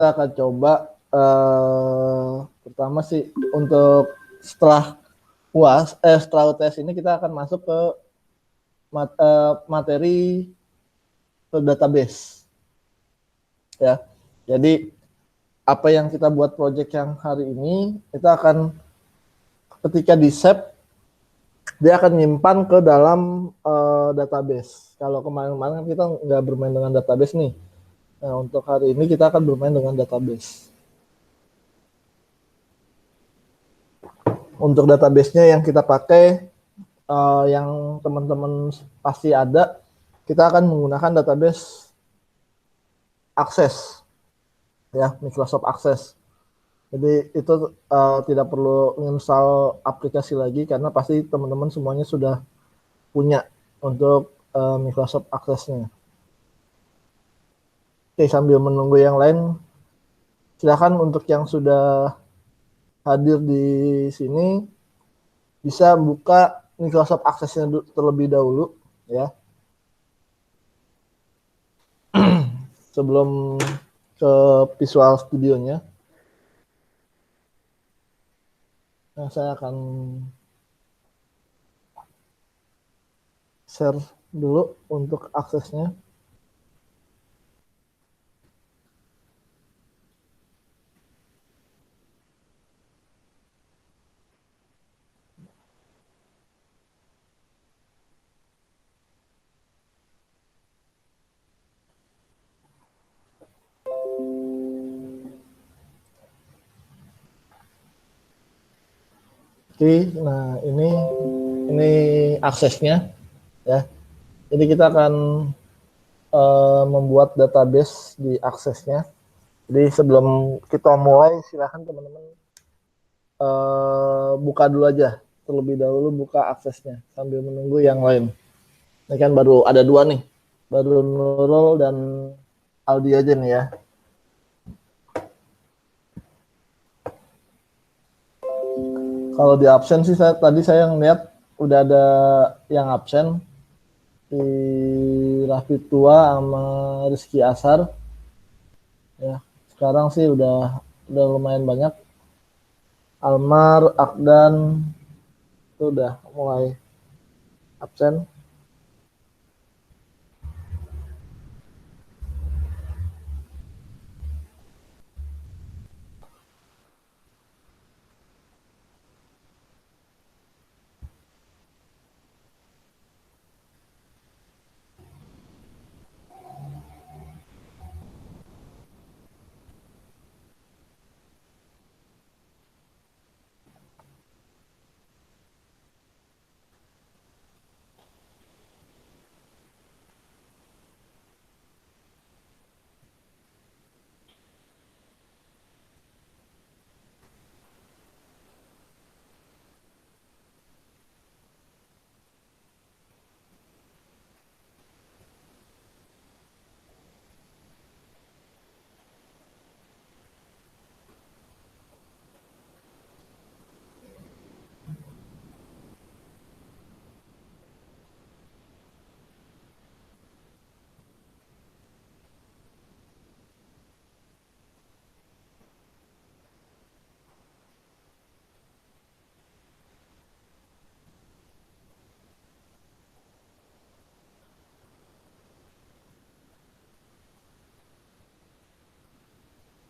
kita akan coba pertama sih untuk setelah setelah UTS ini kita akan masuk ke materi ke database ya. Jadi apa yang kita buat project yang hari ini kita akan ketika di save dia akan nyimpan ke dalam database. Kalau kemarin-kemarin kita nggak bermain dengan database nih. Nah, untuk hari ini kita akan bermain dengan database. Untuk database-nya yang kita pakai, yang teman-teman pasti ada, kita akan menggunakan database Access, ya, Microsoft Access. Jadi itu tidak perlu install aplikasi lagi karena pasti teman-teman semuanya sudah punya untuk Microsoft Access-nya. Oke, sambil menunggu yang lain, silakan untuk yang sudah hadir di sini bisa buka Microsoft Access-nya terlebih dahulu ya. Sebelum ke Visual Studio-nya. Nah, saya akan share dulu untuk aksesnya. Oke, nah ini aksesnya ya. Jadi kita akan membuat database di aksesnya. Jadi sebelum kita mulai silahkan teman-teman buka dulu aja terlebih dahulu, buka aksesnya sambil menunggu yang lain. Ini kan baru ada dua nih, baru Nurul dan Aldi aja nih ya. Kalau di absen sih tadi saya ngeliat udah ada yang absen, si Raffi Tua sama Rizky Asar ya. Sekarang sih udah lumayan banyak. Almar, Akdan itu udah mulai absen.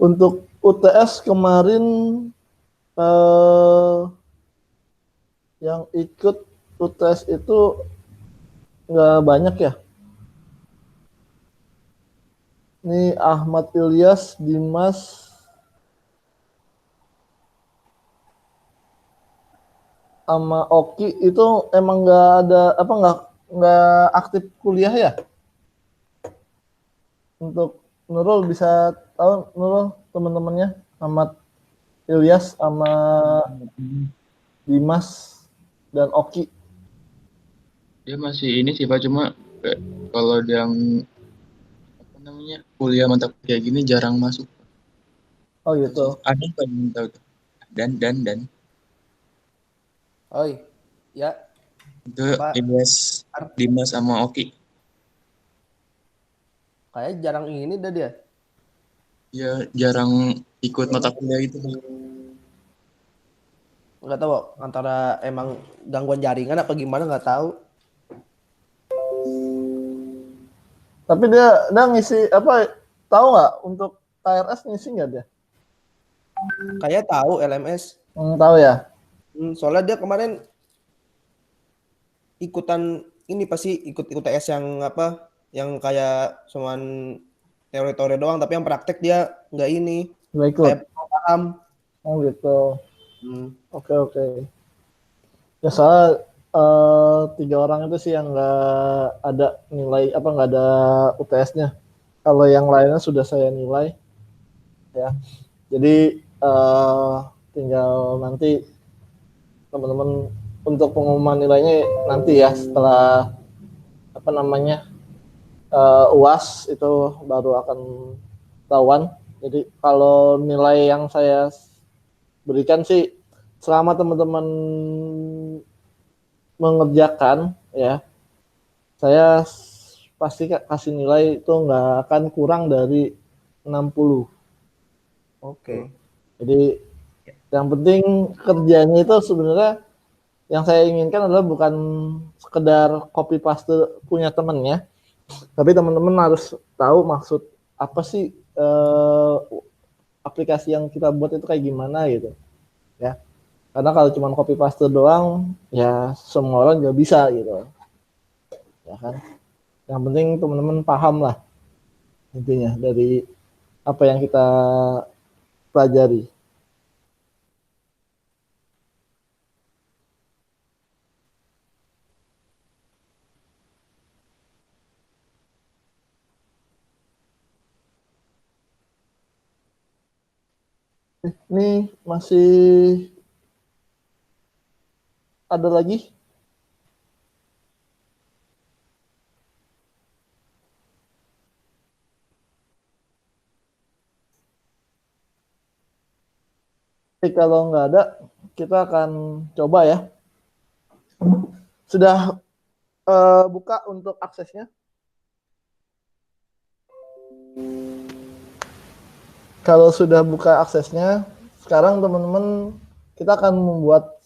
Untuk UTS kemarin yang ikut UTS itu nggak banyak ya. Ini Ahmad Ilyas, Dimas, sama Oki itu emang nggak ada apa nggak aktif kuliah ya. Untuk Nurul bisa tahu Nurul teman-temannya Ahmad Ilyas sama Dimas dan Oki. Dia masih ini sih Pak, cuma kalau yang apa namanya kuliah mantap kayak gini jarang masuk. Oh gitu. Ada Pak yang tahu tuh. Dan Oh ya. itu Pak, Ilyas, Dimas sama Oki. kayak jarang ini dah dia. dia jarang ikut mata kuliah gitu. Nggak tahu antara emang gangguan jaringan apa gimana, nggak tahu. Tapi dia ngisi apa? Tahu nggak untuk KRS ngisi nggak dia? Kayak tahu LMS. Tahu ya. Soalnya dia kemarin ikutan ini pasti ikut TS yang apa? Yang kayak cuman teori-teori doang, tapi yang praktek dia nggak ini. Nggak ikut. Kayak paham. Oh gitu. Hmm. Oke. Ya soal 3 orang itu sih yang nggak ada nilai apa nggak ada UTS-nya. Kalau yang lainnya sudah saya nilai, ya. Jadi tinggal nanti teman-teman untuk pengumuman nilainya nanti ya setelah apa namanya UAS itu baru akan tahuan. Jadi kalau nilai yang saya berikan sih selama teman-teman mengerjakan ya, saya pasti kasih nilai itu nggak akan kurang dari 60. Oke. Jadi yang penting kerjanya itu sebenarnya yang saya inginkan adalah bukan sekedar copy paste punya temennya, tapi teman-teman harus tahu maksud apa sih aplikasi yang kita buat itu kayak gimana gitu ya. Karena kalau cuma copy paste doang ya semua orang juga bisa gitu ya kan. Yang penting teman-teman paham lah intinya dari apa yang kita pelajari. Ini masih ada lagi? Tapi kalau nggak ada, kita akan coba ya. Sudah buka untuk aksesnya? Kalau sudah buka aksesnya, sekarang teman-teman kita akan membuat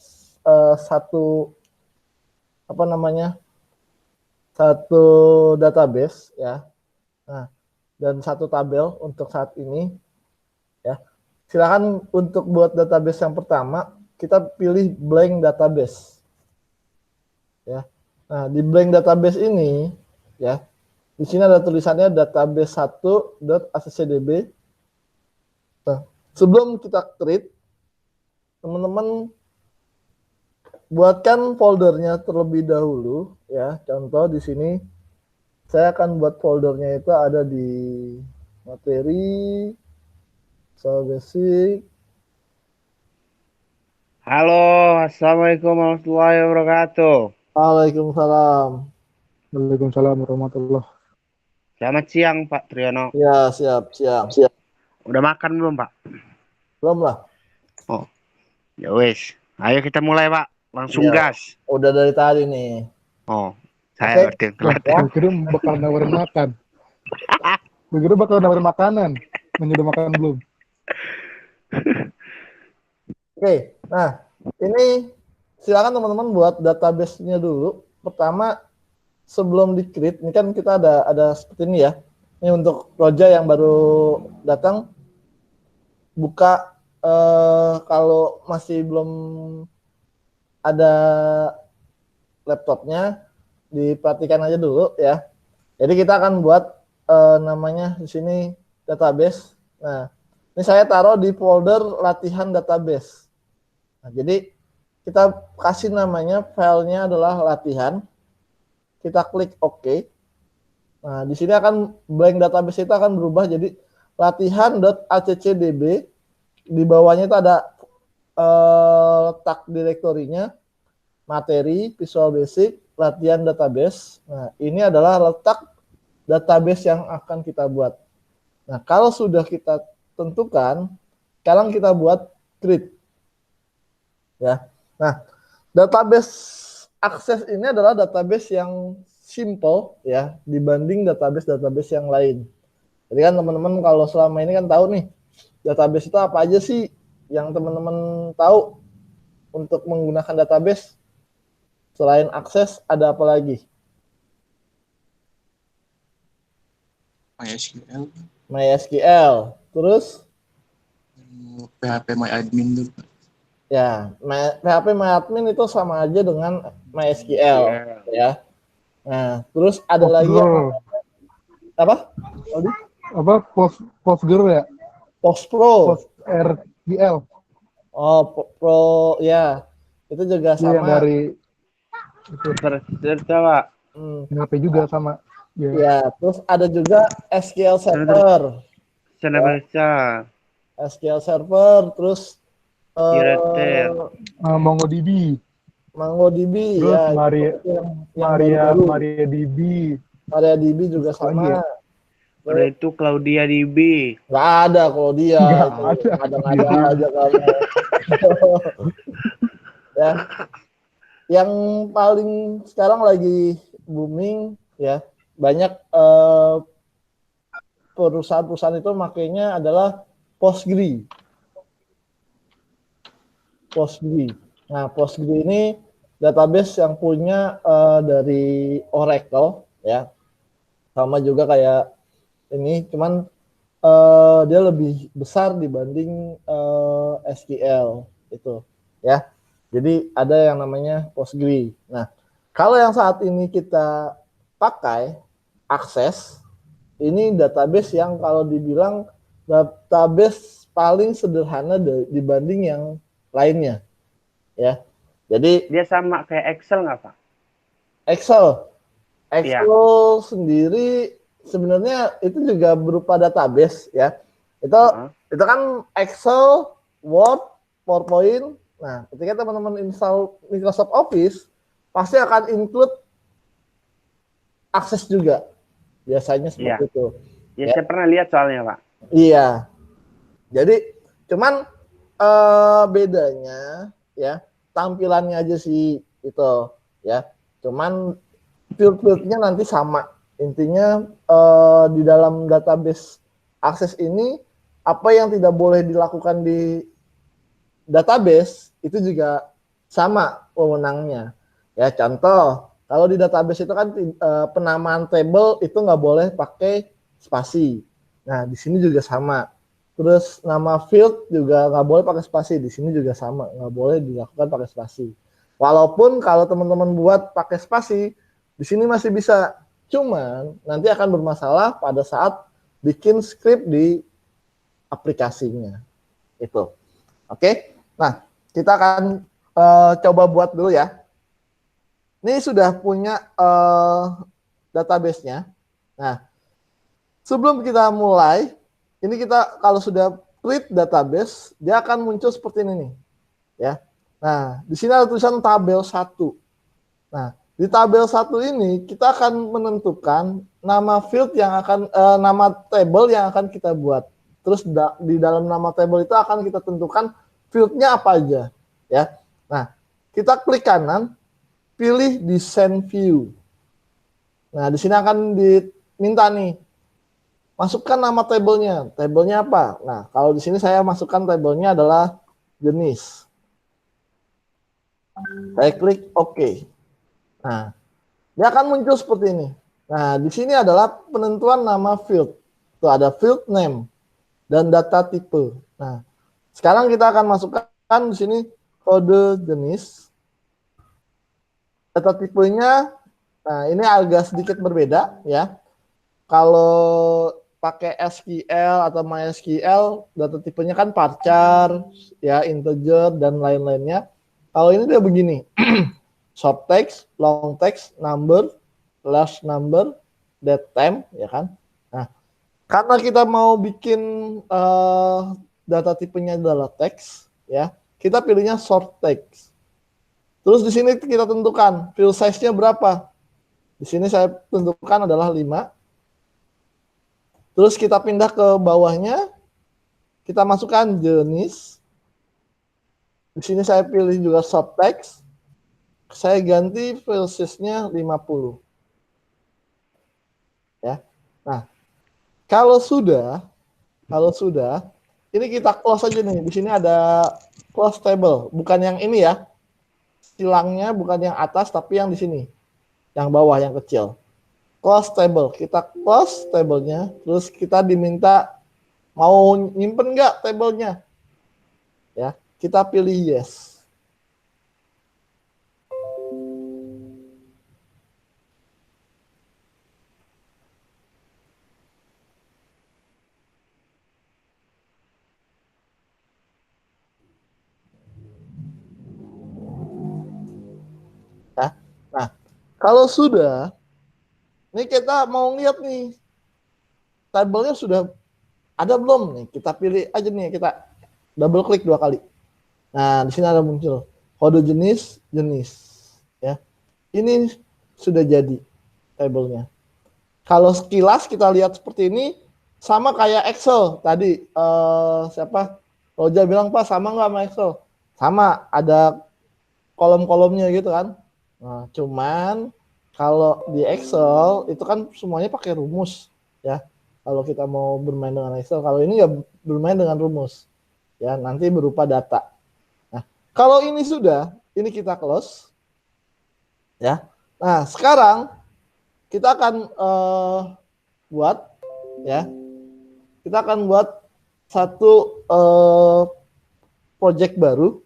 satu database ya. Nah, dan satu tabel untuk saat ini ya. Silakan untuk buat database yang pertama, kita pilih blank database. Ya. Nah, di blank database ini ya, di sini ada tulisannya database1.accdb. Nah, sebelum kita create, teman-teman buatkan foldernya terlebih dahulu ya. Contoh di sini saya akan buat foldernya itu ada di materi, soal basic. Halo, Assalamualaikum warahmatullahi wabarakatuh. Waalaikumsalam. Waalaikumsalam warahmatullahi. Selamat siang, Pak Triyono. Ya, siap. Udah makan belum, Pak? Belum lah. Oh, ya wes. Ayo kita mulai, Pak. Langsung Ya, gas. udah dari tadi nih. Oh, saya berarti yang telat. Gue kira bakal nawarin makan. Gue kira bakal nawarin makanan. Udah makan belum? Oke, nah ini silakan teman-teman buat database-nya dulu. Pertama, sebelum di-create, ini kan kita ada seperti ini ya. Ini untuk Roja yang baru datang, buka kalau masih belum ada laptopnya, diperhatikan aja dulu ya. Jadi kita akan buat namanya di sini database. Nah, ini saya taruh di folder latihan database. Nah, jadi kita kasih namanya, filenya adalah latihan. Kita klik OK. Nah, di sini akan blank database itu akan berubah jadi latihan.accdb. Di bawahnya itu ada letak direktorinya, materi, Visual Basic, latihan database. Nah, ini adalah letak database yang akan kita buat. Nah, kalau sudah kita tentukan, sekarang kita buat create. Ya. Nah, database akses ini adalah database yang simple ya dibanding database yang lain. Jadi kan teman-teman kalau selama ini kan tahu nih, database itu apa aja sih yang teman-teman tahu untuk menggunakan database? Selain akses, ada apa lagi? MySQL, MySQL. Terus PHP MyAdmin tuh. ya, PHP MyAdmin itu sama aja dengan MySQL ya. Nah, terus ada lagi yang Postgre. apa? Aldi? Apa Postgre ya? Postpro. PostgreSQL. Oh, Pro ya. Itu juga Iya, yang sama. dari itu Search Pak. HP juga sama. Ya. Ya, terus ada juga SQL Server. Sana baca. SQL Server, terus Kirater. MongoDB. MongoDB Terus ya, itu yang baru-baru. MariaDB. MariaDB juga Terus apa lagi sama. ya? Udah itu Claudia DB. Nggak ada kalau dia Nggak itu ada. ada aja kamu. Ya, yang paling sekarang lagi booming ya, banyak perusahaan-perusahaan itu makanya adalah Postgre. Nah, Postgre ini database yang punya dari Oracle ya, sama juga kayak ini, cuman dia lebih besar dibanding SQL itu ya. Jadi ada yang namanya Postgre. Nah, kalau yang saat ini kita pakai Access, ini database yang kalau dibilang database paling sederhana dibanding yang lainnya ya. Jadi Dia sama kayak Excel nggak Pak? Excel Iya. sendiri sebenarnya itu juga berupa database ya. Itu kan Excel, Word, PowerPoint. Nah, ketika teman-teman install Microsoft Office, pasti akan include Access juga. Biasanya seperti itu. Ya, saya pernah lihat soalnya Pak. Iya. Jadi cuman bedanya ya tampilannya aja sih itu ya. Cuman field-fieldnya nanti sama. Intinya di dalam database akses ini apa yang tidak boleh dilakukan di database itu juga sama wewenangnya. Ya contoh, kalau di database itu kan penamaan table itu nggak boleh pakai spasi. Nah di sini juga sama. Terus nama field juga nggak boleh pakai spasi. Di sini juga sama, nggak boleh dilakukan pakai spasi. Walaupun kalau teman-teman buat pakai spasi, di sini masih bisa. Cuman nanti akan bermasalah pada saat bikin script di aplikasinya. Itu. Oke. Nah, kita akan coba buat dulu ya. Ini sudah punya database-nya. Nah, sebelum kita mulai, ini kita kalau sudah create database, dia akan muncul seperti ini nih. Ya. Nah, di sini ada tulisan tabel 1. Nah, di tabel 1 ini kita akan menentukan nama field yang akan nama table yang akan kita buat. Terus di dalam nama table itu akan kita tentukan fieldnya apa aja, ya. Nah, kita klik kanan, pilih design view. Nah, di sini akan diminta nih, masukkan nama tabelnya. Tabelnya apa? Nah, kalau di sini saya masukkan tabelnya adalah jenis. Saya klik OK. Nah, dia akan muncul seperti ini. Nah, di sini adalah penentuan nama field. Tuh ada field name dan data tipe. Nah, sekarang kita akan masukkan di sini kode jenis. Data tipenya, nah ini agak sedikit berbeda ya. Kalau pakai SQL atau MySQL, data tipenya kan varchar, ya integer dan lain-lainnya. Kalau ini dia begini, short text, long text, number, last number, date time, ya kan. Nah, karena kita mau bikin data tipenya adalah teks, ya, kita pilihnya short text. Terus di sini kita tentukan field size-nya berapa. Di sini saya tentukan adalah 5. Terus kita pindah ke bawahnya, kita masukkan jenis. Di sini saya pilih juga short text. Saya ganti field size-nya 50. Ya. Nah, Kalau sudah, ini kita close aja nih. Di sini ada close table, bukan yang ini ya. Silangnya bukan yang atas, tapi yang di sini, yang bawah, yang kecil. Close table, kita close tablenya, terus kita diminta mau nyimpen nggak tablenya, ya. Kita pilih yes. Ya. Nah, kalau sudah, ini kita mau lihat nih, tabelnya sudah ada belum nih? Kita pilih aja nih, kita double klik 2 kali. Nah, di sini ada muncul kode jenis, ya. Ini sudah jadi tabelnya. Kalau sekilas kita lihat seperti ini, sama kayak Excel tadi. Siapa? Roja bilang, Pak, sama nggak sama Excel? Sama, ada kolom-kolomnya gitu kan. Nah, cuman kalau di Excel itu kan semuanya pakai rumus, ya. Kalau kita mau bermain dengan Excel, kalau ini ya bermain dengan rumus, ya, nanti berupa data. Nah, kalau ini sudah, ini kita close, ya. Nah, sekarang kita akan buat, ya, kita akan buat satu project baru.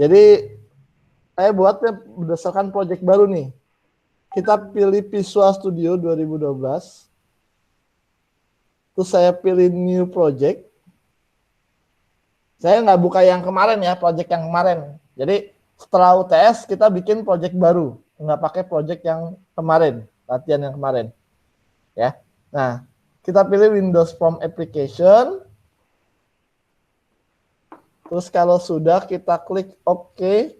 Jadi saya buatnya berdasarkan project baru nih. Kita pilih Visual Studio 2012. Terus saya pilih New Project. Saya nggak buka yang kemarin ya, project yang kemarin. Jadi setelah UTS kita bikin project baru. Nggak pakai project yang kemarin, latihan yang kemarin. Ya. Nah, kita pilih Windows Form Application. Terus kalau sudah kita klik OK.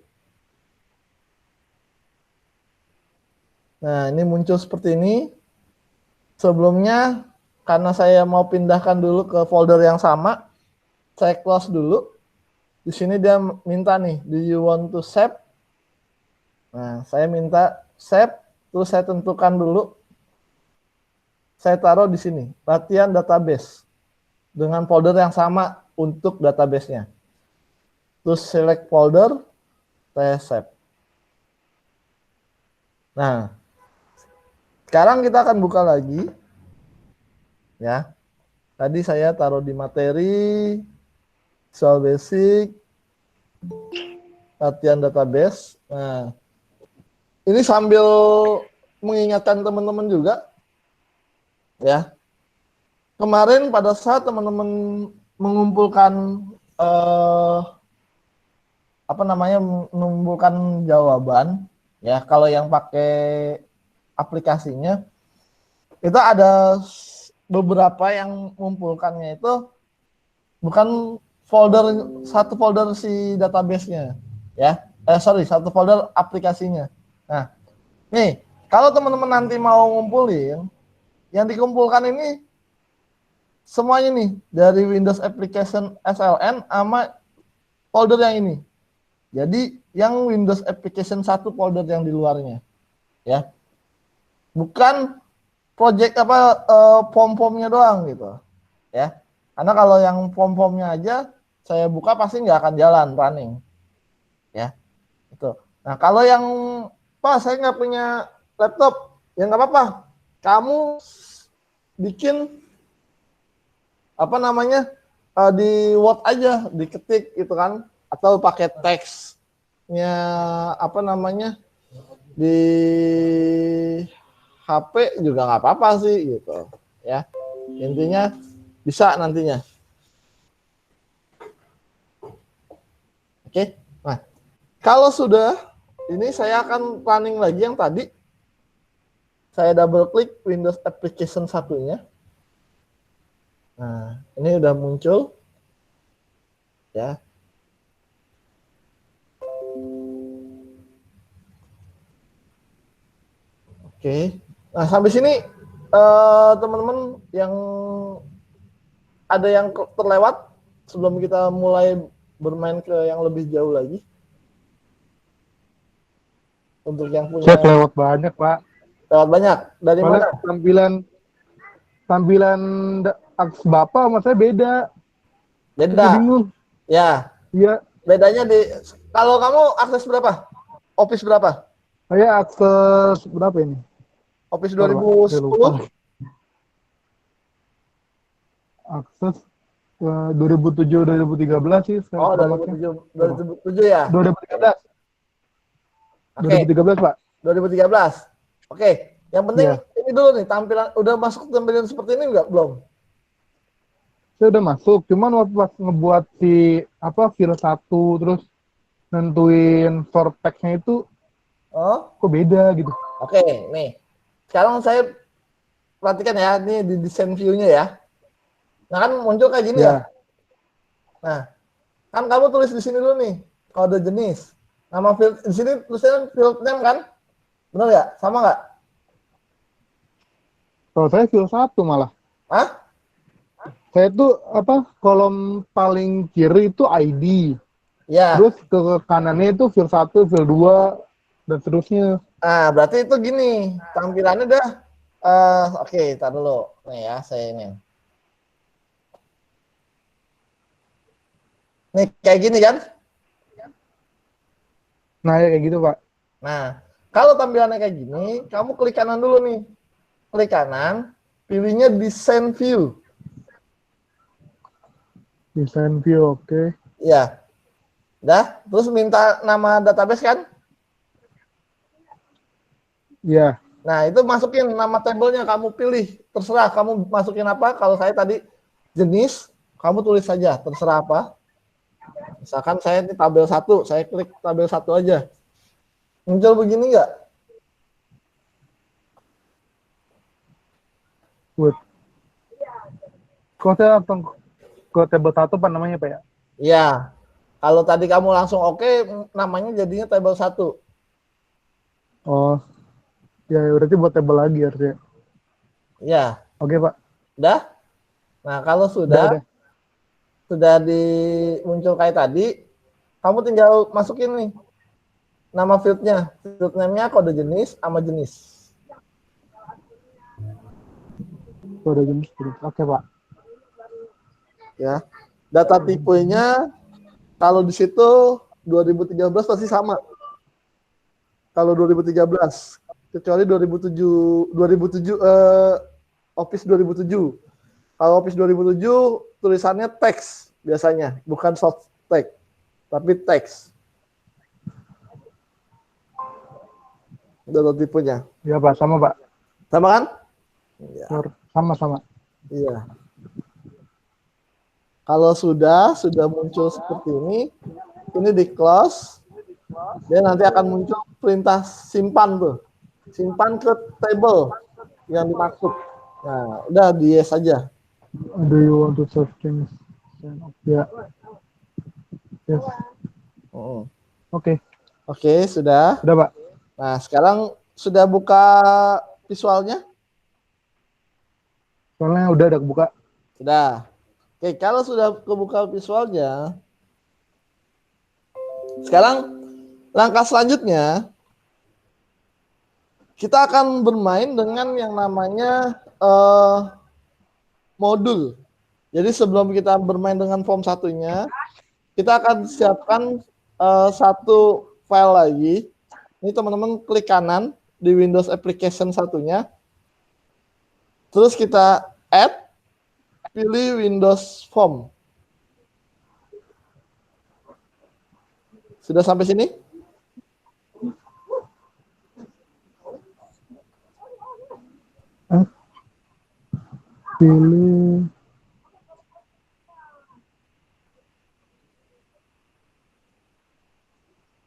Nah, ini muncul seperti ini. Sebelumnya, karena saya mau pindahkan dulu ke folder yang sama, saya close dulu. Di sini dia minta nih, do you want to save? Nah, saya minta save, terus saya tentukan dulu. Saya taruh di sini, latihan database. Dengan folder yang sama untuk database-nya. Terus select folder, saya save. Nah, sekarang kita akan buka lagi, ya. Tadi saya taruh di materi, Visual Basic, latihan database. Nah, ini sambil mengingatkan teman-teman juga, ya. Kemarin pada saat teman-teman mengumpulkan mengumpulkan jawaban, ya. Kalau yang pakai aplikasinya, itu ada beberapa yang mengumpulkannya itu bukan satu folder si database-nya, ya. Satu folder aplikasinya. Nah, nih, kalau teman-teman nanti mau ngumpulin, yang dikumpulkan ini semuanya nih dari Windows Application SLN sama folder yang ini. Jadi yang Windows Application 1 folder yang di luarnya, ya. Bukan project form-formnya doang gitu, ya. Karena kalau yang form-formnya aja saya buka pasti nggak akan jalan running, ya. Itu. Nah, kalau yang Pak saya nggak punya laptop, ya nggak apa-apa. Kamu bikin di Word aja, diketik gitu kan, atau pakai teksnya di HP juga nggak apa-apa sih gitu, ya. Intinya bisa nantinya. Oke. Nah, kalau sudah, ini saya akan running lagi yang tadi. Saya double klik Windows Application satunya. Nah, ini udah muncul, ya. Oke. Nah, sampai sini teman-teman yang ada yang terlewat sebelum kita mulai bermain ke yang lebih jauh lagi. Untuk yang punya Saya kelewat banyak, Pak. lewat banyak. Dari Soalnya mana? tampilan akses Bapak sama saya beda. Saya Beda. bingung. Ya, Iya, bedanya kalau kamu akses berapa? Office berapa? saya akses berapa ini? Office Bentar, Pak. Saya lupa. 2010? Akses 2007 2013 sih saya Oh, pamaknya. 2007 ya? 2013. Oke, 2013, Pak. 2013. Oke, yang penting Iya. ini dulu nih, tampilan udah masuk tampilan seperti ini enggak? Belum? Saya udah masuk, cuman waktu pas ngebuat si file 1 terus nentuin store pack-nya itu Oh, kok beda gitu. oke, nih. Sekarang saya perhatikan ya, ini di desain view-nya ya. Nah, kan muncul kayak gini ya. Ya, Nah, kan kamu tulis di sini dulu nih, kode jenis. Nama field di sini tulisannya field name kan? Benar ya? Sama nggak? kalau saya file 1 malah. Hah? Saya tuh kolom paling kiri itu ID. Ya. Terus ke kanannya itu file 1, file 2 dan seterusnya. Nah, berarti itu gini, tampilannya udah oke, tar dulu. Nih ya, saya ini. Nih kayak gini kan? Nah, ya kayak gitu, Pak. Nah, kalau tampilannya kayak gini, kamu klik kanan dulu nih. Klik kanan, pilihnya design view. Design view, oke. Ya. Dah, terus minta nama database kan? Iya. Nah, itu masukin nama tabelnya, kamu pilih. Terserah kamu masukin apa. Kalau saya tadi jenis, kamu tulis saja, terserah apa. Misalkan saya ini tabel 1, saya klik tabel 1 aja. Muncul begini nggak? Good. Kok saya langsung ke table 1 apa namanya, Pak ya? Iya. Kalau tadi kamu langsung oke, namanya jadinya tabel 1. Oh, ya berarti buat table lagi harusnya. Ya, Oke, Pak. udah. Nah, kalau Udah. sudah muncul kayak tadi, kamu tinggal masukin nih nama fieldnya, field name-nya, kode jenis, sama jenis. Udah jenis. Oke, Pak. Ya, data tipenya kalau di situ 2013 pasti sama. Kalau 2013, kecuali 2007 Office 2007. Kalau Office 2007 tulisannya teks biasanya, bukan soft text, tapi teks. Data tipenya. Ya, Pak. Sama, Pak. Sama kan? Ya, Sama-sama. iya. Kalau sudah muncul seperti ini di close, dia nanti akan muncul perintah simpan tuh. Simpan ke table yang dimaksud. Nah, udah di yes saja. Do you want to save things? Ya. Yes. Oke. Oke, sudah. Udah, Pak. Nah, sekarang sudah buka visualnya? Soalnya udah kebuka. Sudah. Oke, kalau sudah kebuka visualnya, sekarang langkah selanjutnya, kita akan bermain dengan yang namanya modul. Jadi sebelum kita bermain dengan form satunya, kita akan siapkan satu file lagi. Ini teman-teman klik kanan di Windows Application satunya. Terus kita add, pilih Windows Form. Sudah sampai sini? Pilih.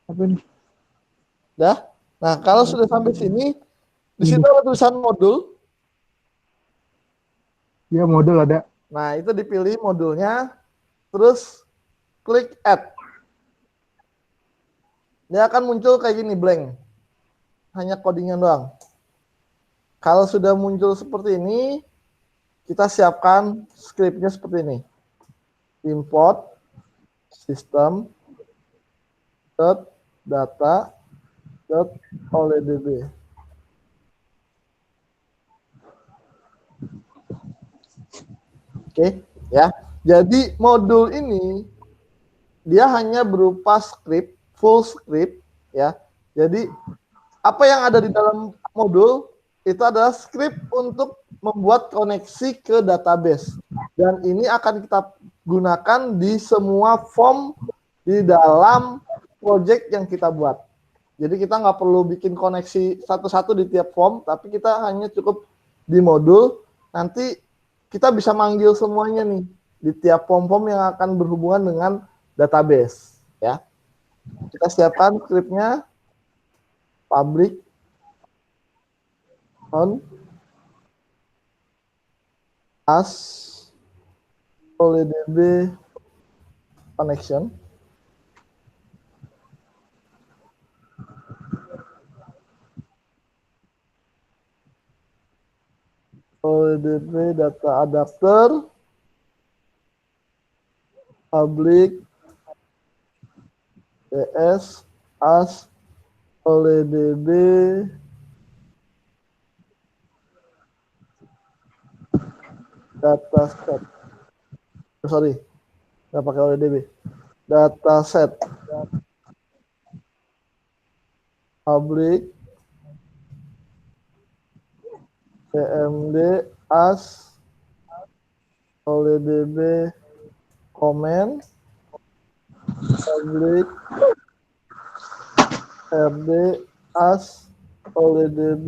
Apa ini? Dah. Nah, kalau sudah sampai sini, di situ ada tulisan modul. Ya, modul ada. Nah, itu dipilih modulnya, terus klik add. Dia akan muncul kayak gini, blank. Hanya codingnya doang. Kalau sudah muncul seperti ini, kita siapkan scriptnya seperti ini. Import system data OLEDB. Oke, ya. Jadi modul ini dia hanya berupa script, full script, ya. Jadi apa yang ada di dalam modul itu adalah script untuk membuat koneksi ke database. Dan ini akan kita gunakan di semua form di dalam project yang kita buat. Jadi kita nggak perlu bikin koneksi satu-satu di tiap form, tapi kita hanya cukup di modul. Nanti kita bisa manggil semuanya nih di tiap form-form yang akan berhubungan dengan database. Ya, kita siapkan scriptnya, public on as OLEDB connection. OLEDB data adapter public ds as OLEDB dataset. Sorry, nggak pakai OLEDB. Dataset public cmd as OLEDB comment public rd as OLEDB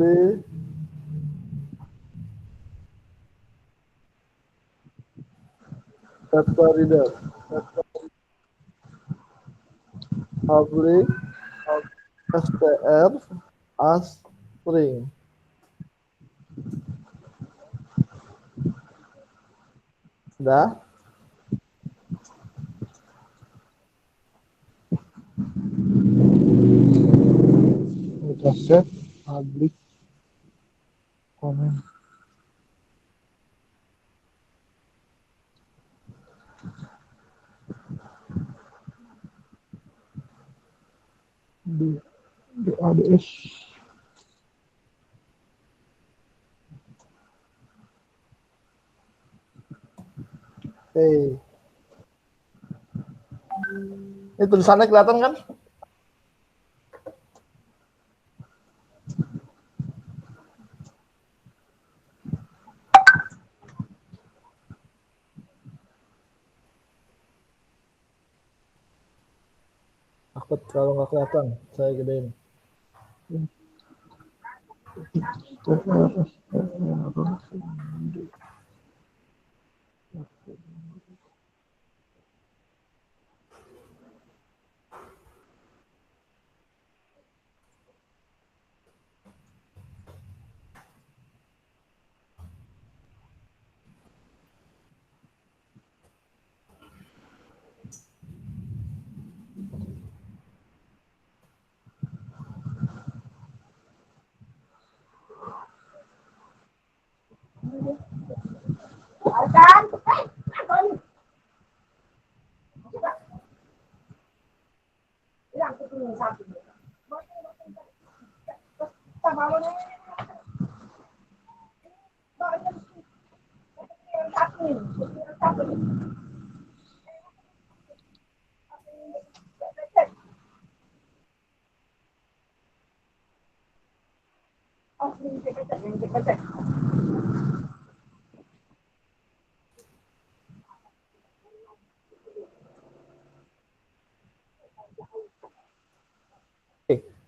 data reader public str as string. Sudah. Dataset public comment. DADS. Oke. Ini tulisannya kelihatan kan? Takut kalau nggak kelihatan, saya gedein.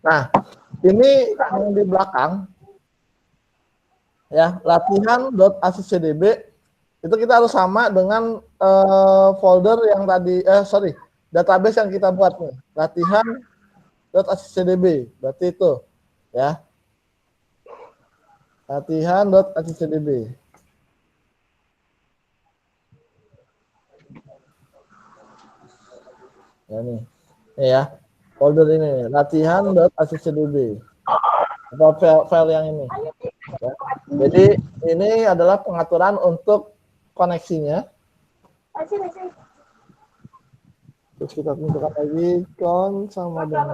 Nah, ini yang di belakang ya, latihan.accdb itu kita harus sama dengan folder yang tadi database yang kita buat nih, latihan.accdb. Berarti itu ya. Latihan.accdb. Ya nih. Ini ya. Folder ini latihan.accdb. Atau file yang ini. Ya. Jadi ini adalah pengaturan untuk koneksinya. Terus kita tentukan lagi con sama dengan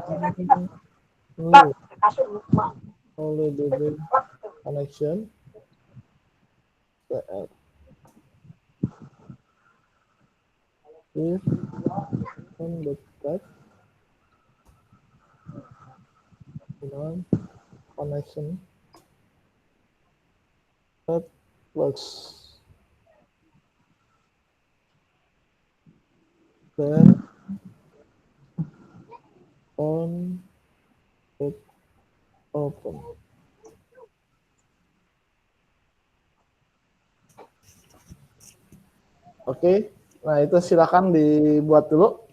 OLEDB connection. if on the text non connection that works, then on it open. Oke, nah itu silakan dibuat dulu.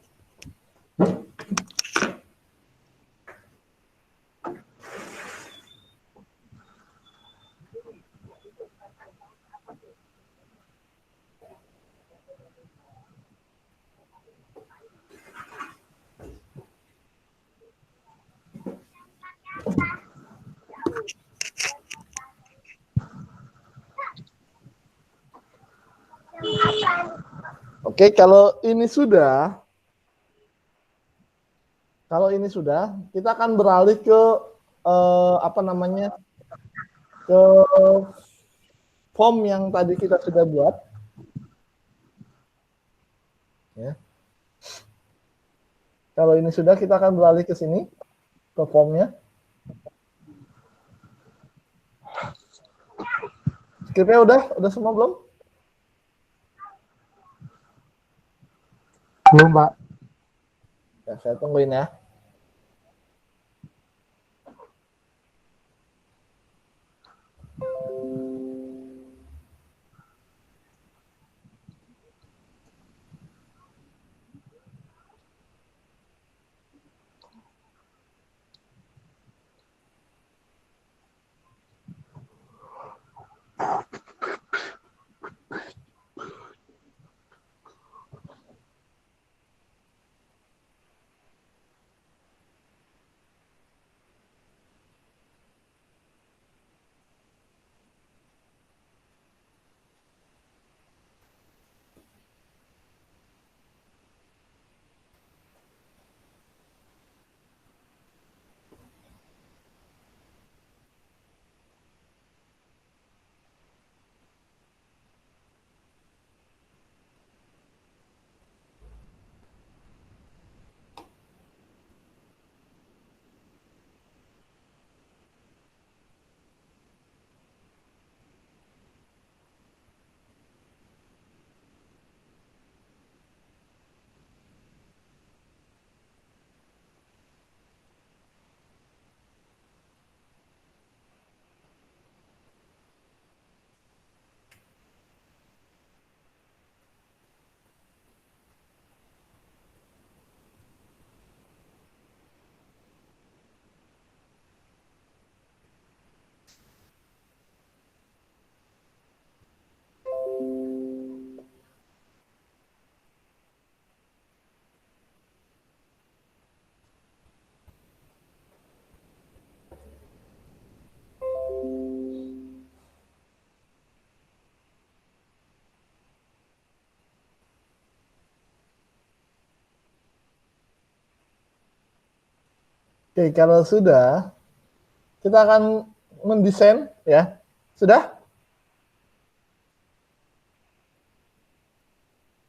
Oke, kalau ini sudah, kita akan beralih ke apa namanya, ke form yang tadi kita sudah buat. Ya. Kalau ini sudah, kita akan beralih ke sini, ke formnya. Skripnya udah semua belum? Belum, Pak. Ya, saya tungguin ya. Oke, kalau sudah, kita akan mendesain ya. Sudah?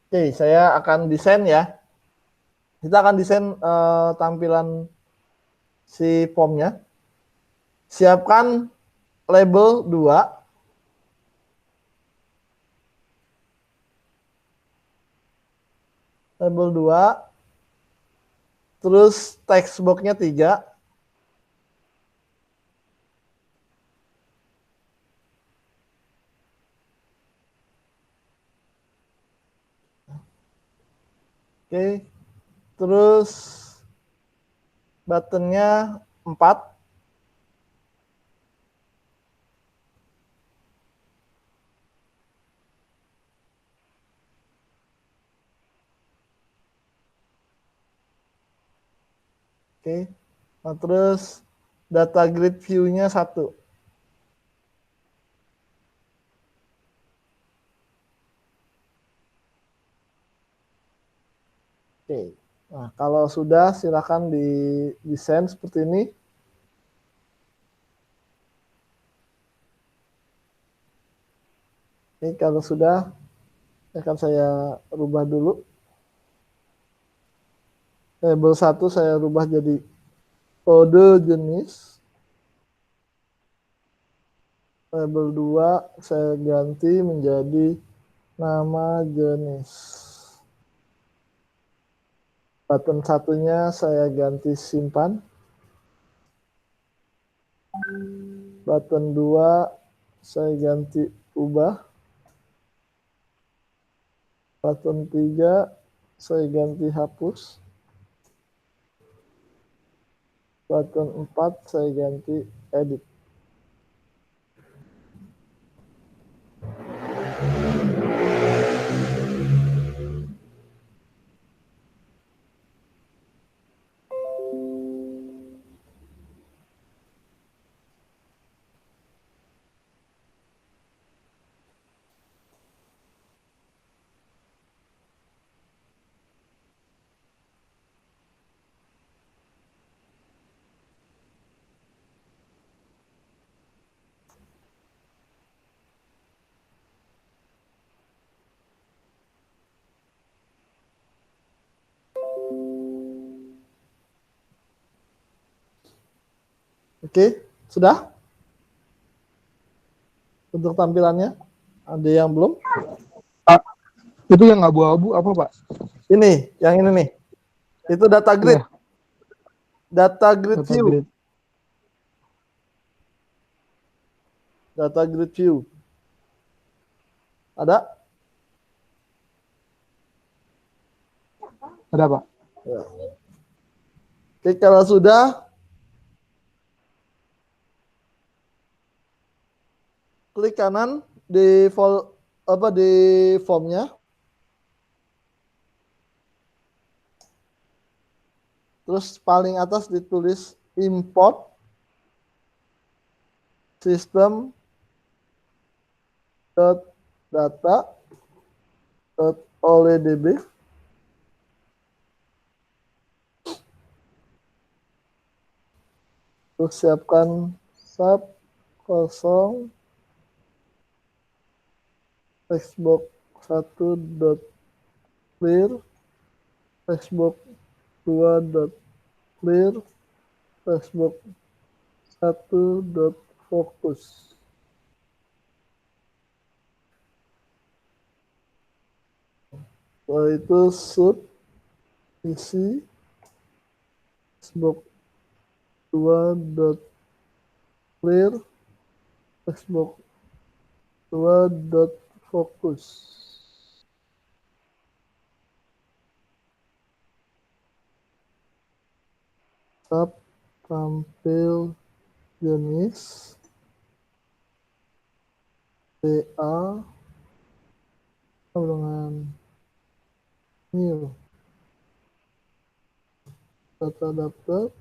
Oke, saya akan desain ya. Kita akan desain tampilan si formnya. Siapkan label 2. Label 2. Terus text box-nya 3. Oke. Terus buttonnya 4. Oke. Nah, terus data grid view-nya 1. Oke. Nah, kalau sudah silakan di desain seperti ini. Oke, kalau sudah akan saya rubah dulu. Label 1 saya rubah jadi kode jenis. Label 2 saya ganti menjadi nama jenis. Button satunya saya ganti simpan. Button 2 saya ganti ubah. Button 3 saya ganti hapus. Button 4 saya ganti edit. Oke, sudah? Untuk tampilannya, ada yang belum? Itu yang abu-abu apa, Pak? Ini, yang ini nih. Itu data grid. Iya. Data grid Data view. grid. Data grid view. Ada? Ada, Pak. Ya. Oke, kalau sudah, klik kanan di di formnya. Terus paling atas ditulis import system data OLEDB. Terus siapkan sub kosong textbox 1 dot clear, textbox 2 dot clear, textbox 1 dot focus. Setelah itu sub isi textbox 2 dot clear, textbox 2 dot focus. Sub tampil jenis PA dengan new data daftar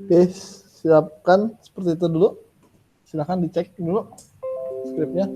Oke, siapkan seperti itu dulu. Silahkan dicek dulu skripnya.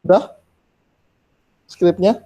Udah skripnya?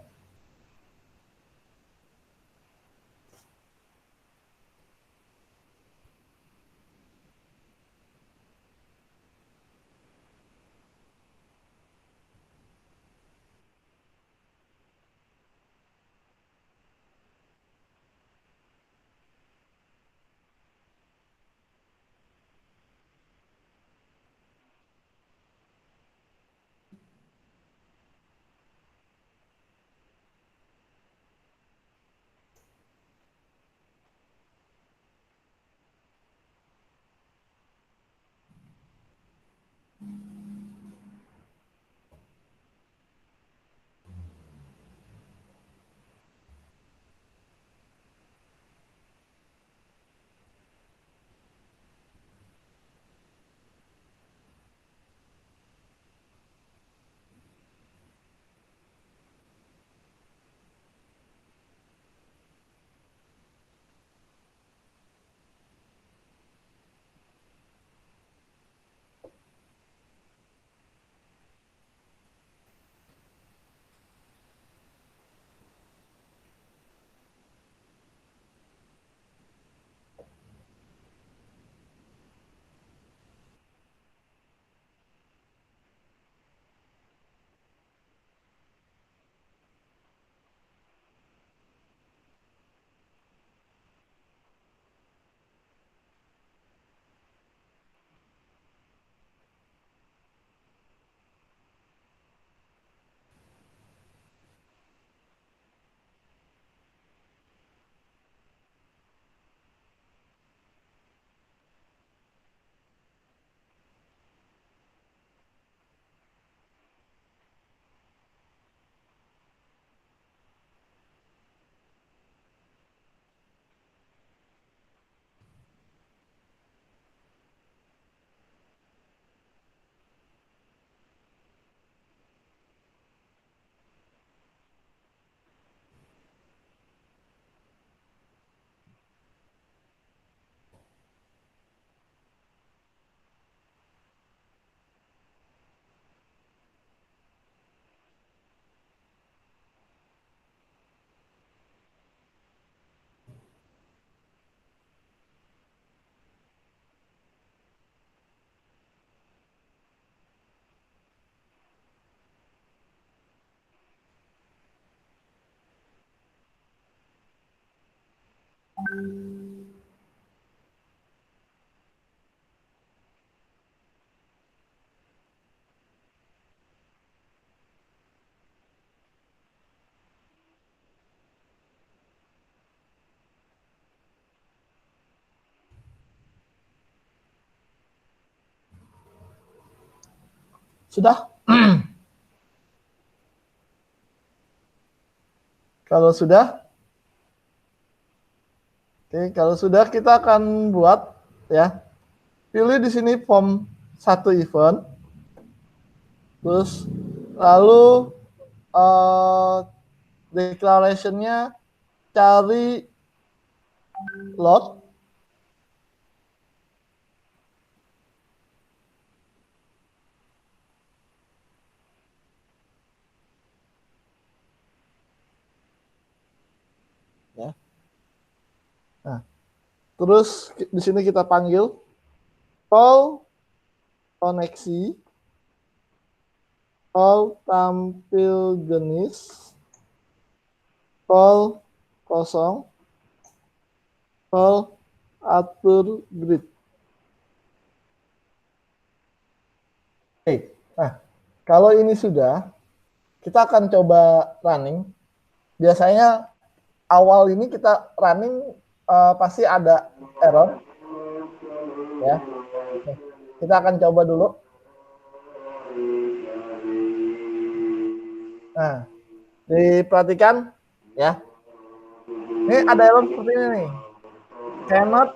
Sudah? Kalau sudah, oke, kalau sudah kita akan buat ya. Pilih di sini form 1 event. Terus lalu declaration-nya cari load. Ya. Nah, terus di sini kita panggil call koneksi, call tampil jenis, call kosong, call atur grid. Oke, nah kalau ini sudah, kita akan coba running. Biasanya awal ini kita running pasti ada error, ya. Oke, kita akan coba dulu. Nah, diperhatikan, ya. Ini ada error seperti ini nih. Cannot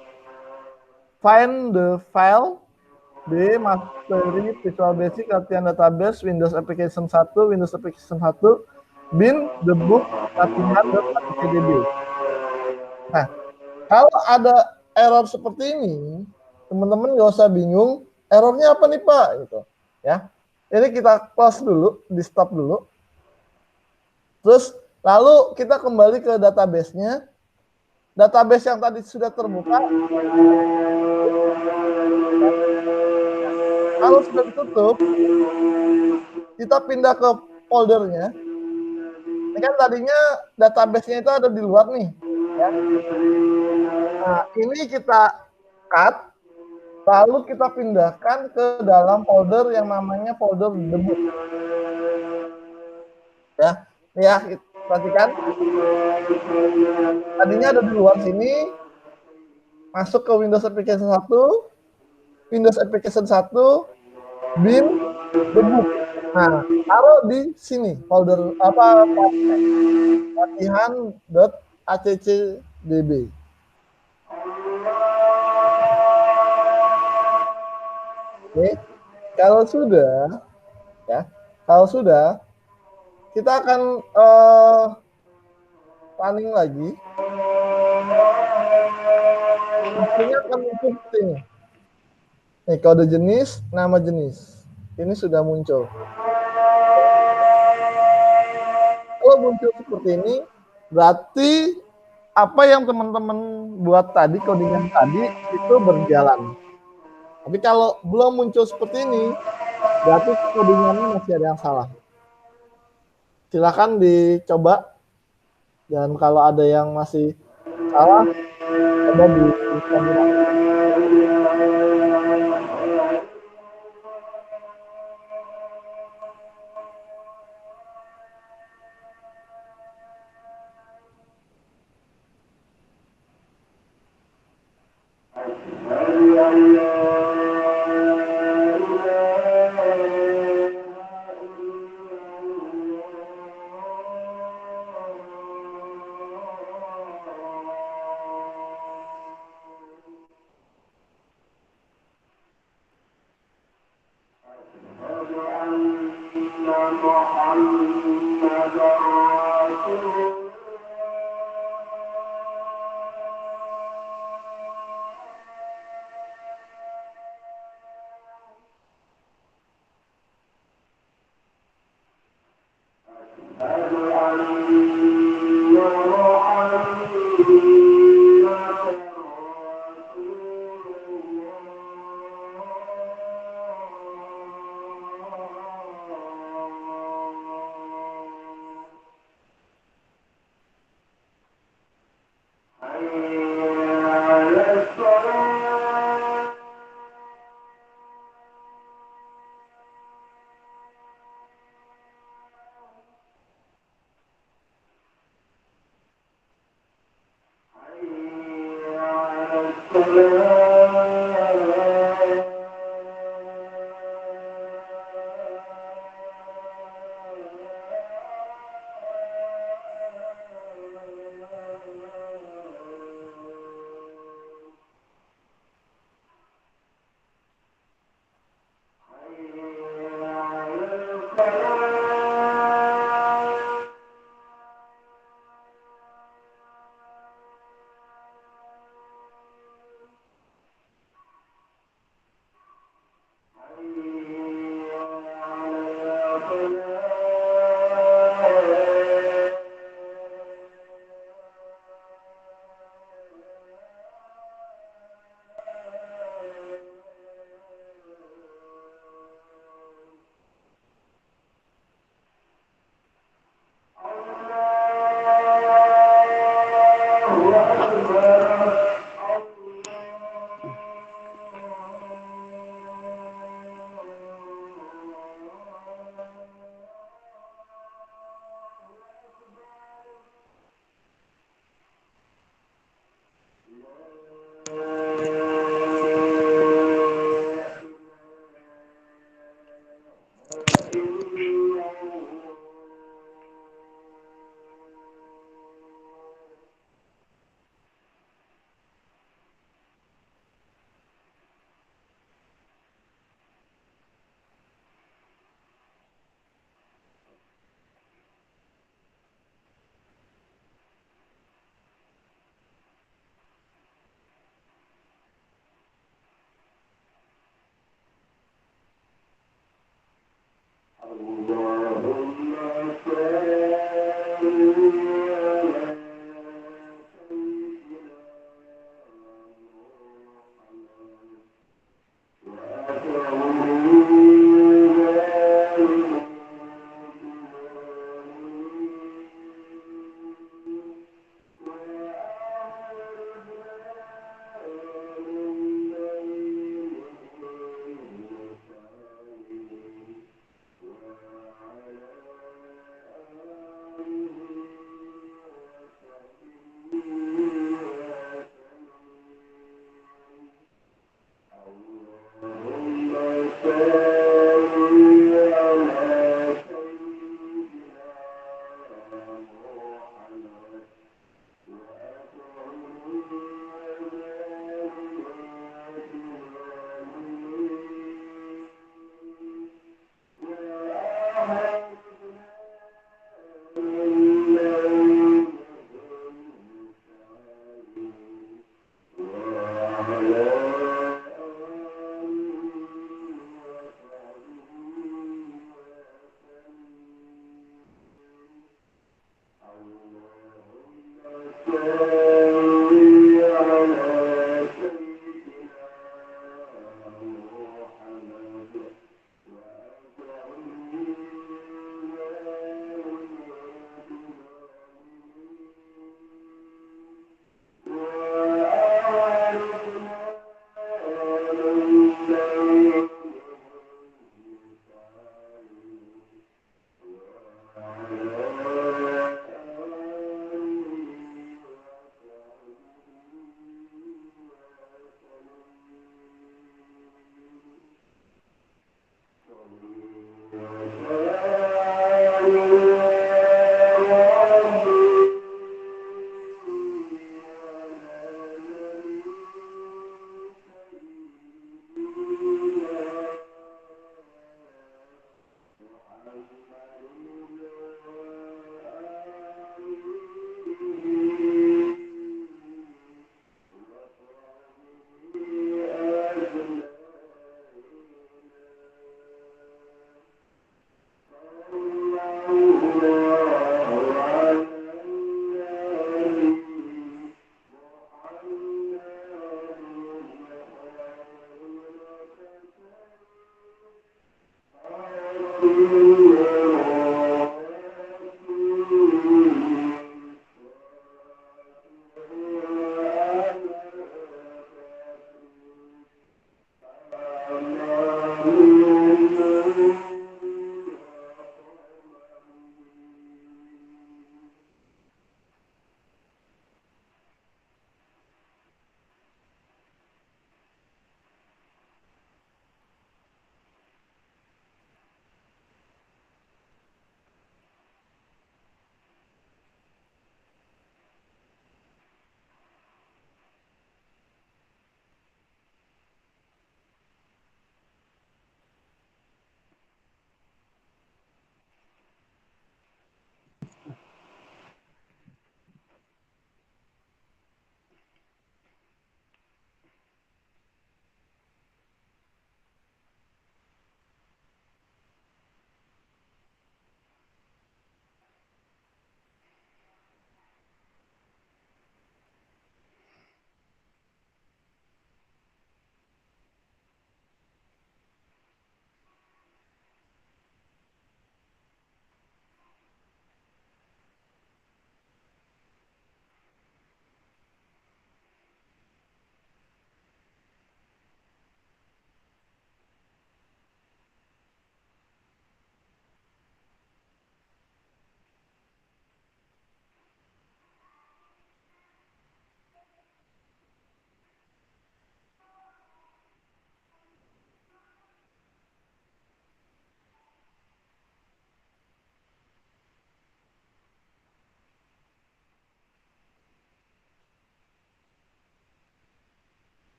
find the file di Mastery Visual Basic latihan database Windows Application 1, Windows Application 1, bin debug latihan.atcdb. Nah, kalau ada error seperti ini, teman-teman nggak usah bingung, errornya apa nih Pak? Gitu, ya. Ini kita close dulu, di stop dulu. Terus lalu kita kembali ke database-nya. Database yang tadi sudah terbuka. Kalau sudah ditutup, kita pindah ke foldernya. Ini kan tadinya database-nya itu ada di luar nih. Ya. Nah, ini kita cut, lalu kita pindahkan ke dalam folder yang namanya folder debug. Ya, ya, perhatikan. Tadinya ada di luar sini, masuk ke Windows Application 1, Windows Application 1, bin debug. Nah, taruh di sini folder apa latihan.accdb. Oke, kalau sudah, ya, kalau sudah, kita akan running lagi. Hasilnya akan muncul seperti ini. Nih, kode jenis, nama jenis. Ini sudah muncul. Kalau muncul seperti ini, berarti apa yang teman-teman buat tadi, codingan tadi, itu berjalan. Tapi kalau belum muncul seperti ini, berarti codingannya masih ada yang salah. Silakan dicoba. Dan kalau ada yang masih salah, coba dikombinasi.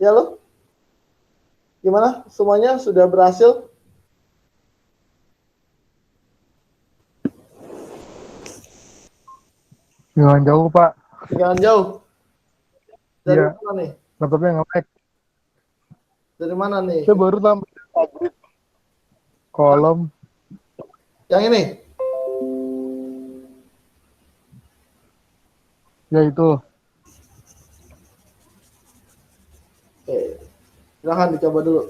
Ya lo? Gimana? Semuanya sudah berhasil? Jangan jauh, Pak. Jangan jauh. Dari Iya. mana nih? Laptopnya nge-lag. Dari mana nih? Saya baru sampai pabrik kolom. Yang ini? Ya itu. Oke. Silahkan dicoba dulu.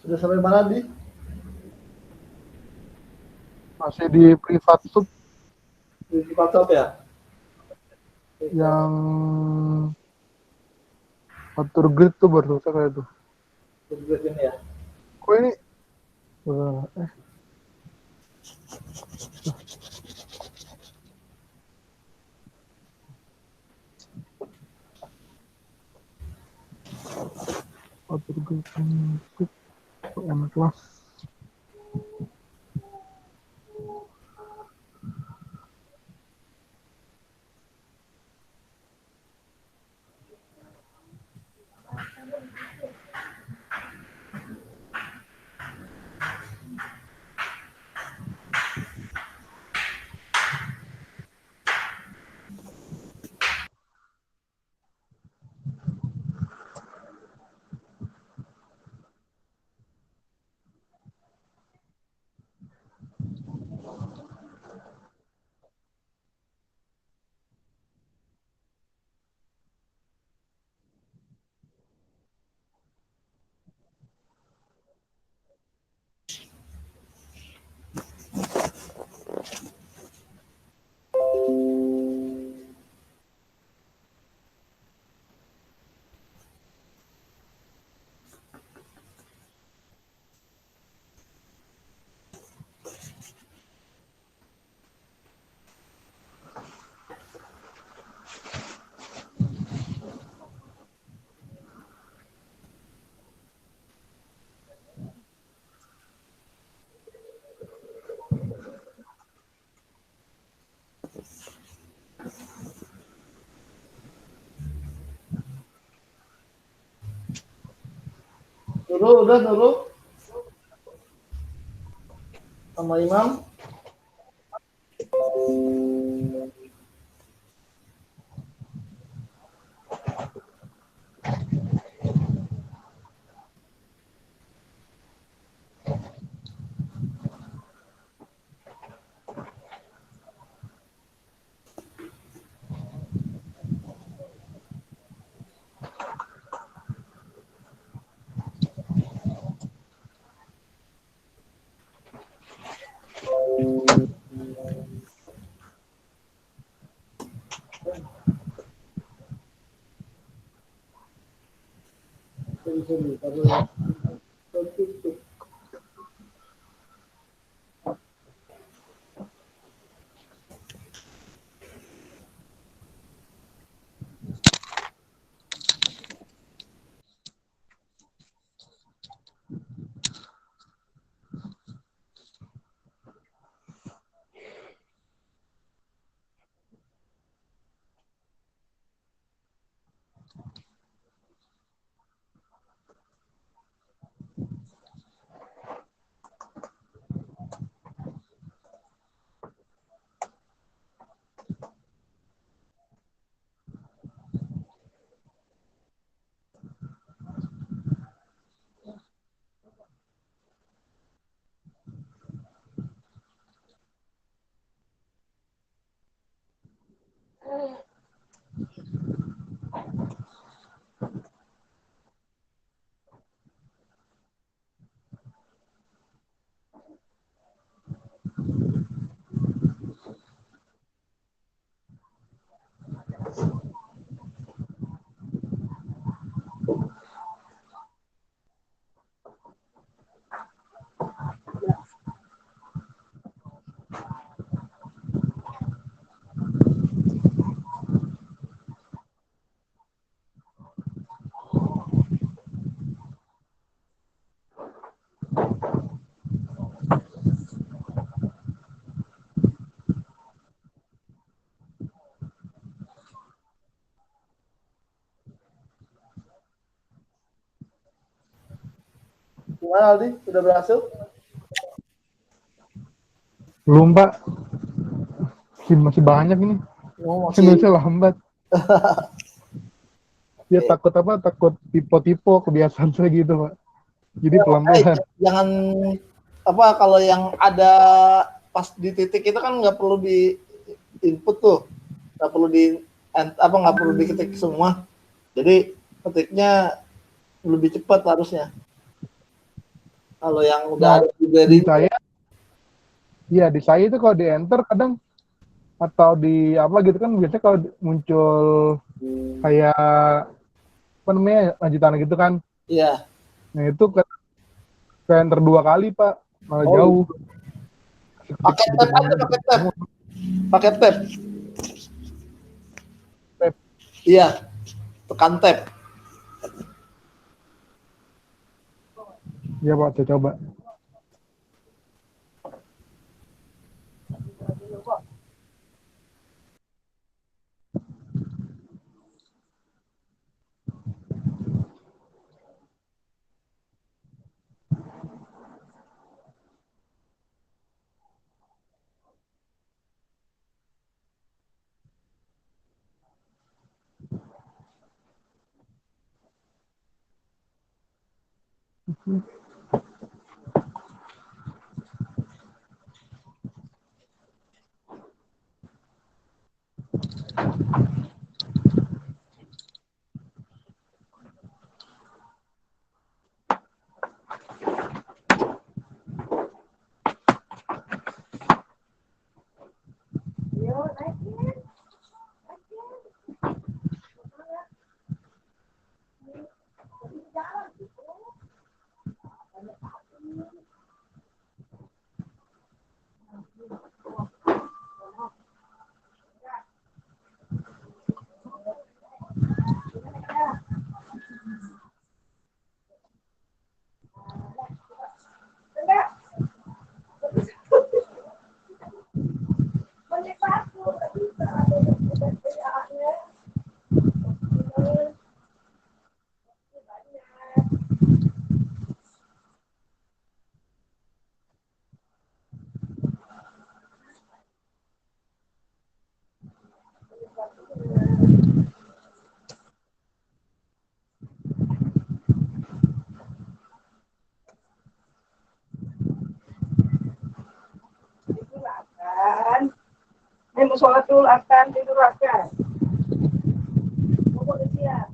Sudah sampai mana di? Masih di privat sub Di Patop ya? yang atur grid tuh baru selesai kayak tuh. Berikut ini ya. Kok ini? Eh, atur grid. Kok enak lah. Udah Nurul sama Imam. Gimana Aldi? Sudah berhasil? Belum Pak, masih banyak ini. Oh, Indonesia masih. lambat. Dia takut apa? Takut tipe-tipe kebiasaan saya gitu Pak. Jadi pelan-pelan. Jangan apa kalau yang ada pas di titik itu kan nggak perlu di input tuh, nggak perlu di apa nggak perlu diketik semua. Jadi ketiknya lebih cepat harusnya. Kalau yang udah Nah, ada blueberry, di saya, iya di saya itu kalau di enter kadang atau di apa gitu kan biasanya kalau muncul kayak apa namanya lanjutan gitu kan. iya. Nah itu ke enter 2 kali Pak, malah Oh, jauh. pakai tab aja, pakai tab. Pakai tab. Tab. Iya, tekan tab. Iya Pak, saya coba. Ini mau sholat dulu akan tidur akan. Mau siap.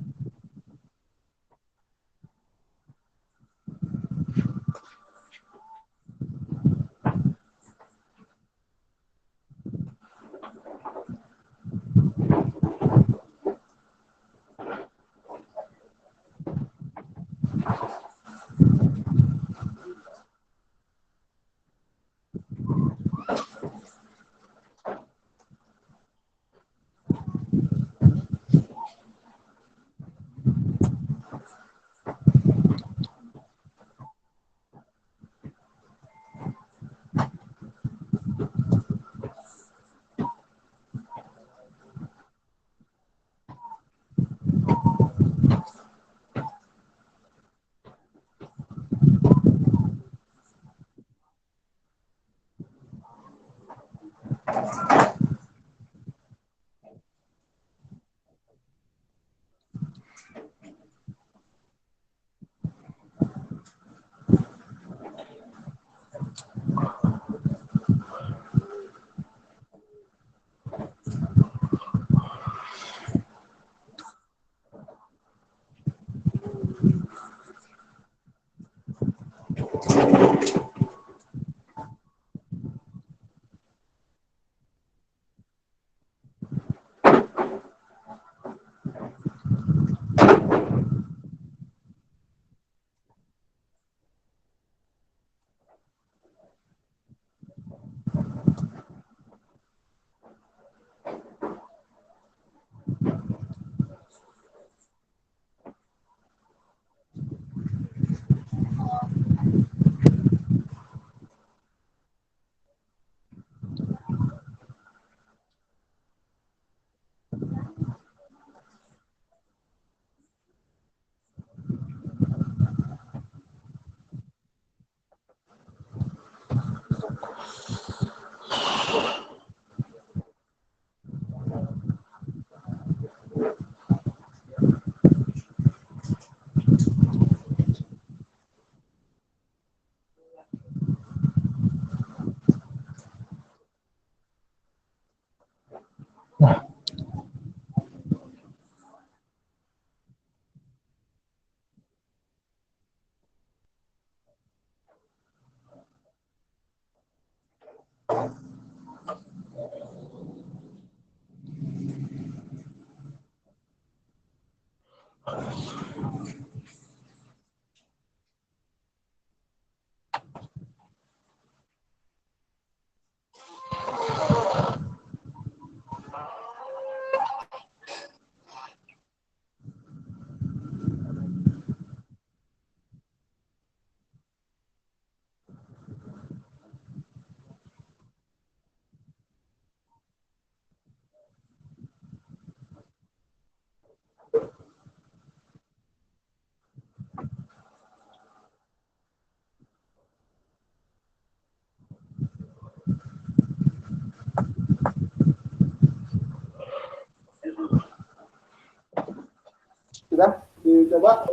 Sudah dicoba.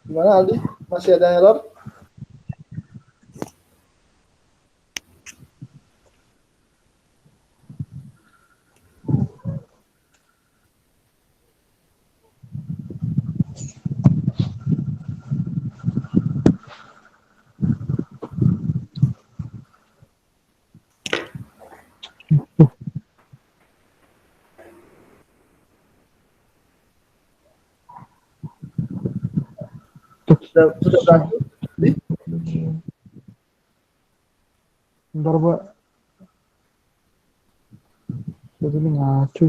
Gimana Aldi? Masih ada error? Sudah berhasil? Aldi? Bentar, Pak. Jadi ini ngacu.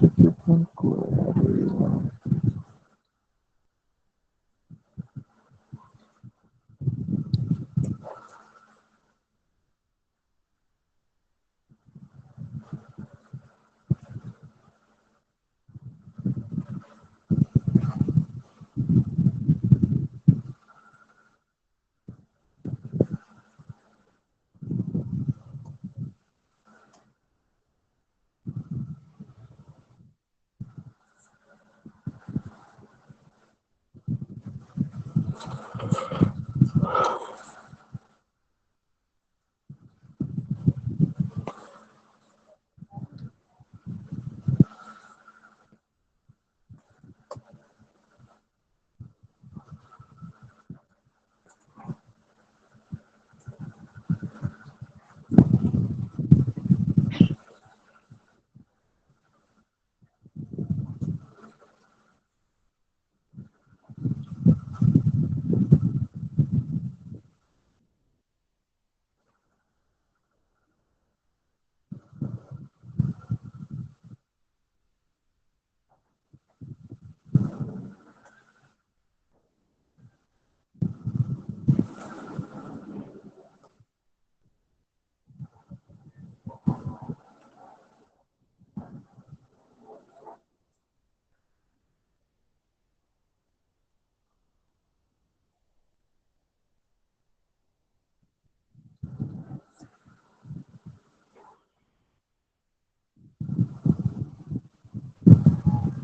Meskipun query.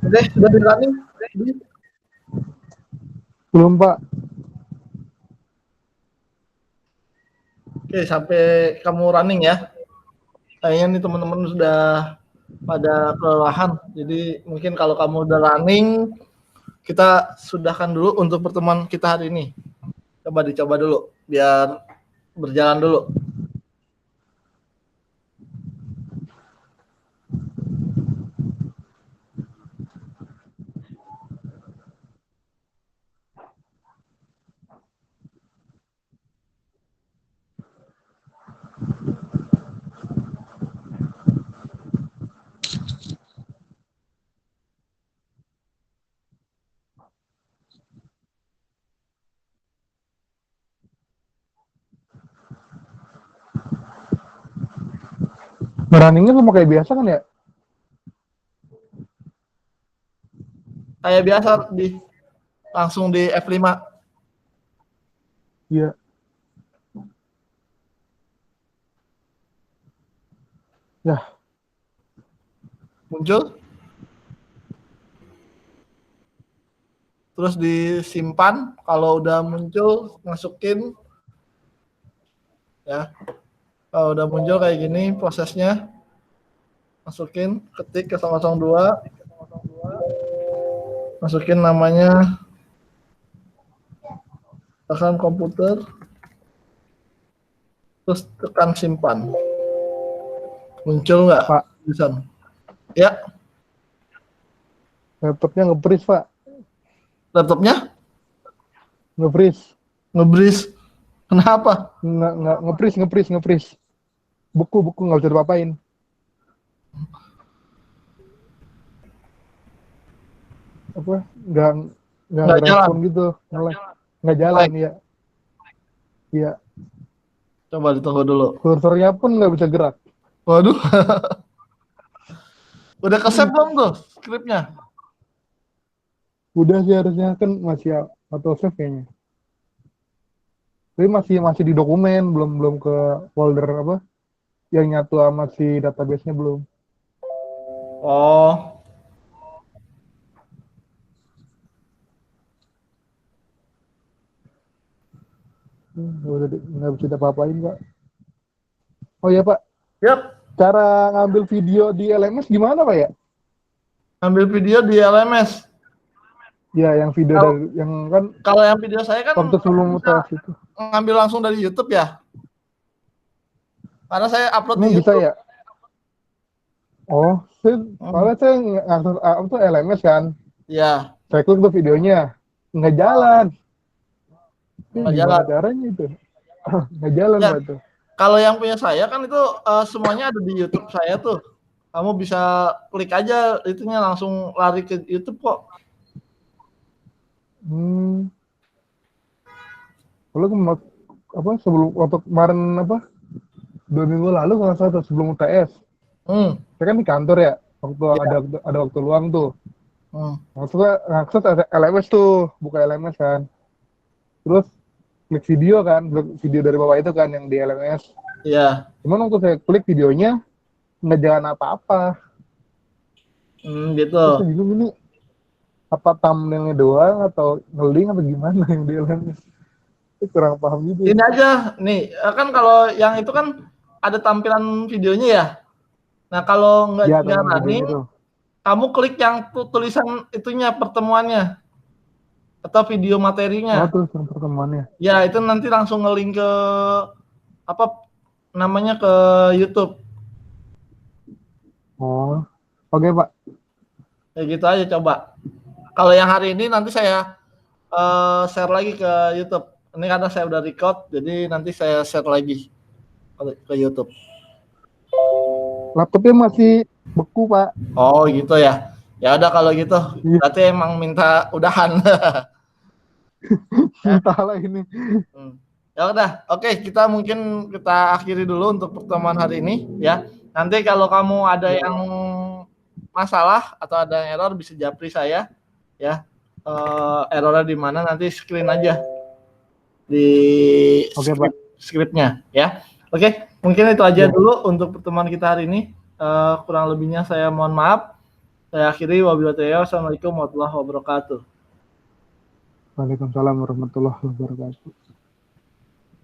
Oke, sudah di running. Belum, Pak. Oke, sampai kamu running ya. Kayaknya nih teman-teman sudah pada kelelahan. Jadi mungkin kalau kamu udah running, kita sudahkan dulu untuk pertemuan kita hari ini. Coba dicoba dulu, biar berjalan dulu. Runningnya sama kayak biasa kan ya? Kayak biasa langsung di F5. Iya. Ya, Muncul. Terus disimpan, kalau udah muncul masukin ya. Kalau udah muncul kayak gini prosesnya, masukin, ketik ke 002, masukin namanya, tekan komputer, terus tekan simpan. Muncul nggak? Pak. Tulisan. Ya, laptopnya nge-freeze, Pak. laptopnya Nge-freeze. nge-breeze. Kenapa? Nge-freeze. Buku nggak bisa diapa-apain. Apa? Nggak Nggak respon gitu. Nggak jalan, ya. Iya. Coba ditunggu dulu. Kursornya pun nggak bisa gerak. Waduh. Udah ke-save belum tuh skripnya? Udah sih harusnya, kan masih auto save kayaknya. Tapi masih di dokumen, belum ke folder apa yang nyatu sama si database-nya belum. Oh, Udah nggak bisa apa-apain, Pak. Oh iya, Pak. yap. Cara ngambil video di LMS gimana, Pak ya? Ambil video di LMS. Ya, yang video Kalau- dari yang kan Kalau yang video saya kan waktu sebelum bisa UTS itu. ngambil langsung dari YouTube ya. Karena saya upload Emang di bisa YouTube. ya? Oh, soalnya saya ngakses apa tuh LMS kan. Ya, Saya klik tuh videonya, nggak jalan. nggak Gimana jalan. caranya itu? Nggak jalan, Ya. Pak tuh. Kalau yang punya saya kan itu semuanya ada di YouTube saya tuh. Kamu bisa klik aja itunya langsung lari ke YouTube kok. Lalu apa sebelum waktu kemarin apa 2 minggu lalu kalau nggak salah tuh, sebelum UTS, saya kan di kantor ya, waktu Iya. ada waktu luang tuh, maksudnya ngakses LMS tuh, buka LMS kan, terus klik video kan, video dari bawah itu kan yang di LMS. Iya. Cuman waktu saya klik videonya nggak jalan apa-apa. Gitu. Terus saya bingung ini apa thumbnailnya doang atau nge-link atau gimana yang di LMS. Itu kurang paham gitu. Ini aja nih, kan kalau yang itu kan ada tampilan videonya ya. Nah, kalau nggak Ya, nggak teman running, videonya tuh. kamu klik yang tulisan itunya pertemuannya atau video Oh, materinya. terus yang pertemuannya. Ya, itu nanti langsung nge-link ke apa namanya ke YouTube. Oh, oke, Pak. Ya gitu aja coba. Kalau yang hari ini nanti saya share lagi ke YouTube. Ini karena saya udah record, jadi nanti saya share lagi ke YouTube. Laptopnya masih beku, Pak. Oh gitu ya. Ya udah kalau gitu, Iya. berarti emang minta udahan. Entahlah ini. Ya udah, oke, kita akhiri dulu untuk pertemuan hari ini ya. Nanti kalau kamu ada yang masalah atau ada yang error bisa japri saya ya. Errornya di mana nanti screen aja di Oke, Pak. skripnya ya. Oke, mungkin itu aja dulu untuk pertemuan kita hari ini. Kurang lebihnya saya mohon maaf. Saya akhiri, wabillahi taufiq. Assalamualaikum warahmatullahi wabarakatuh. Waalaikumsalam warahmatullahi wabarakatuh.